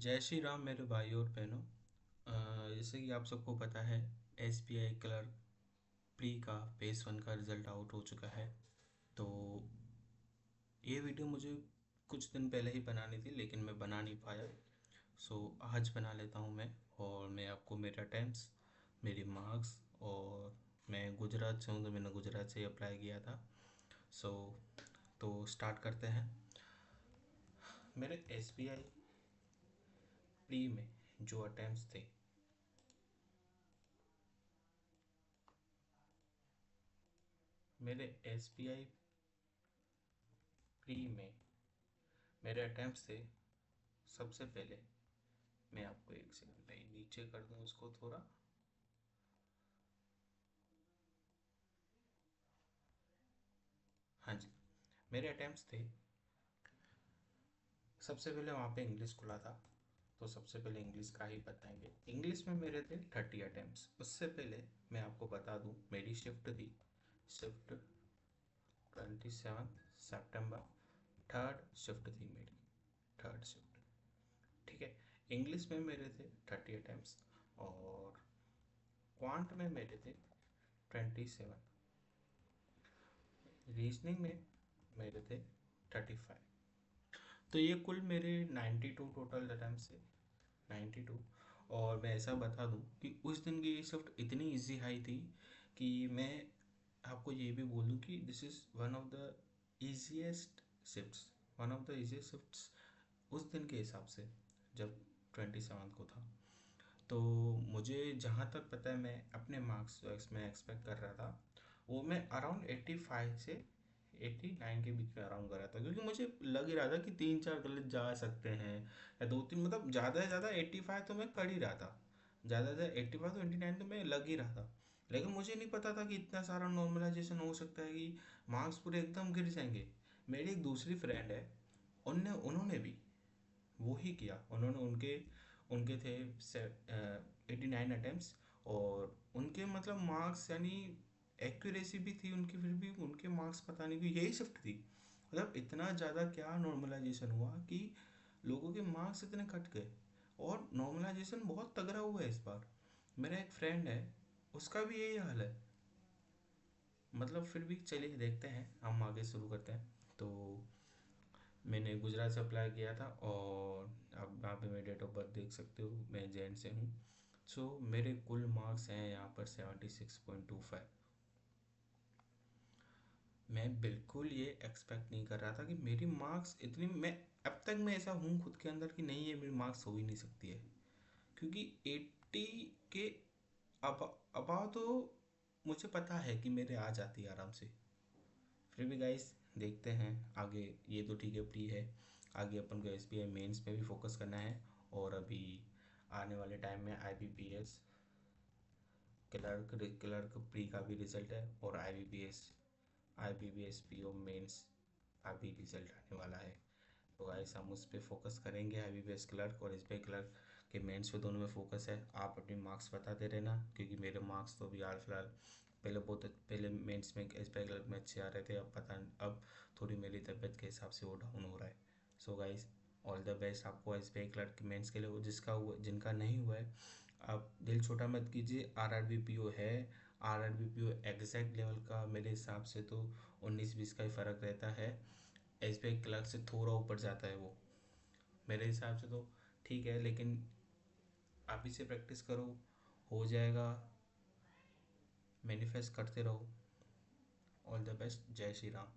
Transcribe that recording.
जय श्री राम मेरे भाई और बहनों। जैसे कि आप सबको पता है, एसबीआई क्लर्क प्री का फेस 1 का रिज़ल्ट आउट हो चुका है। तो ये वीडियो मुझे कुछ दिन पहले ही बनानी थी, लेकिन मैं बना नहीं पाया। सो आज बना लेता हूँ मैं, और मैं आपको मेरे अटेम्प्ट्स, मेरी मार्क्स, और मैं गुजरात से हूँ तो मैंने गुजरात से ही अप्लाई किया था। सो तो स्टार्ट करते हैं। मेरे एसबीआई प्री में जो अटेम्प्ट्स थे, मेरे एसबीआई प्री में मेरे अटेम्प्ट्स थे। सबसे पहले मैं आपको एक सेकंड में नीचे कर दूं उसको थोड़ा। हाँ जी, मेरे अटेम्प्ट्स थे। सबसे पहले वहाँ पे इंग्लिश खुला था, तो सबसे पहले इंग्लिश का ही बताएंगे। इंग्लिश में मेरे थे 30 अटेम्प्ट्स। उससे पहले मैं आपको बता दूं, मेरी शिफ्ट थी, शिफ्ट 27 सितंबर, थर्ड शिफ्ट थी मेरी, थर्ड शिफ्ट। ठीक है। इंग्लिश में मेरे थे 30 अटेम्प्ट्स, और क्वांट में मेरे थे 27, रीजनिंग में मेरे थे 35। तो ये कुल मेरे 92 टोटल अटैम्प्ट से, 92। और मैं ऐसा बता दूं कि उस दिन की ये शिफ्ट इतनी इजी हाई थी कि मैं आपको ये भी बोल दूं कि this is one of the easiest shifts, one of the easiest shifts उस दिन के हिसाब से, जब 27 को था। तो मुझे जहाँ तक पता है, मैं अपने मार्क्स जो मैं एक्सपेक्ट कर रहा था, वो मैं अराउंड 85 से 89 के बीच में अराउंड कर रहा था, क्योंकि मुझे लग ही रहा था कि 3-4 गलत जा सकते हैं, या 2-3, मतलब ज़्यादा से ज़्यादा 85 तो मैं कर ही रहा था। ज़्यादा से ज़्यादा 85 तो 89 तो मैं लग ही रहा था। लेकिन मुझे नहीं पता था कि इतना सारा नॉर्मलाइजेशन हो सकता है कि मार्क्स पूरे एकदम गिर जाएंगे। मेरी एक दूसरी फ्रेंड है, उनने उन्होंने भी वो ही किया। उन्होंने उनके उनके थे 89 अटेम्प्ट्स, और उनके मतलब मार्क्स यानी एक्यूरेसी भी थी उनकी, फिर भी उनके मार्क्स पता नहीं क्यों, यही शिफ्ट थी। मतलब इतना ज़्यादा क्या नॉर्मलाइजेशन हुआ कि लोगों के मार्क्स इतने कट गए, और नॉर्मलाइजेशन बहुत तगड़ा हुआ है इस बार। मेरा एक फ्रेंड है, उसका भी यही हाल है। मतलब फिर भी चलिए देखते हैं, हम आगे शुरू करते हैं। तो मैंने गुजरात से अप्लाई किया था, और आप यहाँ पे मेरे डेट ऑफ बर्थ देख सकते हो, मैं जैन से हूँ। सो मेरे कुल मार्क्स हैं यहाँ पर 76.25। मैं बिल्कुल ये एक्सपेक्ट नहीं कर रहा था कि मेरी मार्क्स इतनी, मैं अब तक मैं ऐसा हूँ खुद के अंदर कि नहीं, ये मेरी मार्क्स हो ही नहीं सकती है, क्योंकि 80 के अब अबाव तो मुझे पता है कि मेरे आ जाती है आराम से। फिर भी गाइस देखते हैं आगे। ये तो ठीक है, प्री है। आगे अपन को एस बी आई मेन्स पे भी फोकस करना है, और अभी आने वाले टाइम में I B P S clerk clerk pre का भी रिजल्ट है, और I B B S P O mains का भी रिजल्ट आने वाला है। तो गाइस हम उस पर फोकस करेंगे, आई बी पी एस क्लर्क और एस बी आई क्लर्क के मेंस पे, दोनों में फोकस है। आप अपने मार्क्स बताते रहना, क्योंकि मेरे मार्क्स तो अभी हाल फिलहाल, पहले मेंस में एस बी आई क्लर्क में अच्छे आ रहे थे, अब पता नहीं, अब थोड़ी मेरी तबीयत के हिसाब से वो डाउन हो रहा है। So guys, all the best आपको एस बी आई क्लर्क के मेंस के लिए। जिसका हुआ, जिनका नहीं हुआ है, आप दिल छोटा मत कीजिए। R R B P O है, R R B P O exact level का मेरे हिसाब से तो 19-20 का ही फ़र्क रहता है। एस बी आई क्लर्क से थोड़ा ऊपर जाता है वो, मेरे हिसाब से तो ठीक है, लेकिन आप इसे प्रैक्टिस करो, हो जाएगा। मैनिफेस्ट करते रहो। All the best. जय श्री राम।